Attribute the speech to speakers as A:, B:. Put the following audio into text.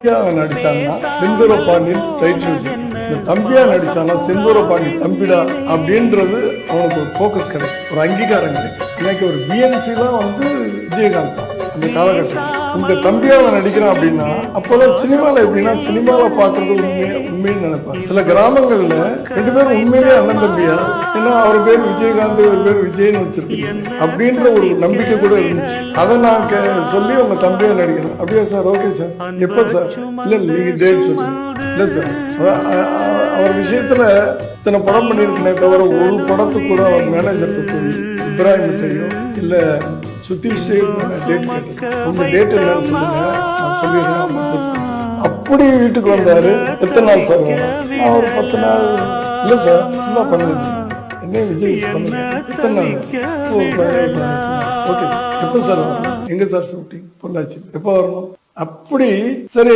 A: நடிச்சாங்கன்னா செந்தூர Pandian title, இந்த தம்பியா நடிச்சானா செந்தூர பாண்டி தம்பிடா அப்படின்றது அவனுக்கு ஒரு ஃபோக்கஸ் கிடைக்கும், ஒரு அங்கீகாரம் கிடைக்கும். இன்னைக்கு ஒரு பிஎன்சிலாம் விஜயகாந்த் அந்த காலகட்டம் இந்த தம்பியாவை நடிக்கிறான் அப்படின்னா, அப்போதான் சினிமாவில் எப்படின்னா சினிமாவில் பார்க்கறது உண்மைன்னு நினைப்பாங்க. சில கிராமங்கள்ல 2 பேரும் உண்மையிலேயே அண்ணன் தம்பியா, ஏன்னா அவர் பேர் விஜயகாந்த், ஒரு பேர் விஜய்னு வச்சிருக்கீங்க அப்படின்ற ஒரு நம்பிக்கை கூட இருந்துச்சு. அதை நான் சொல்லி உங்க தம்பியா நடிக்கணும். அப்படியா சார்? Okay sir. எப்போ சார்? இல்லை நீங்க டேட் சொல்லுங்க. இல்லை சார், அவர் விஷயத்துல இத்தனை படம் பண்ணியிருக்கனே தவிர ஒரு படத்துக்கு கூட அவர் மேனேஜர் போய் இப்ராஹிம் இல்லை சுத்தீஷ் டேட் உங்க டேட் என்னன்னு சொல்லுங்க, நான் சொல்லிடுறேன். அப்படி வீட்டுக்கு வந்தாரு. எத்தனை நாள் சார் வேணும்? நான் ஒரு 10 நாள். இல்லை சார், ஃபுல்லாக பண்ணுங்க. என்ன விஜய் பண்ணுங்க. எத்தனை நாள்? ஒரு 17 நாள். Okay sir. எப்போ சார் வரணும்? எங்க சார் ஷூட்டிங்? பொள்ளாச்சி. எப்போ வரணும்? அப்படி சரி.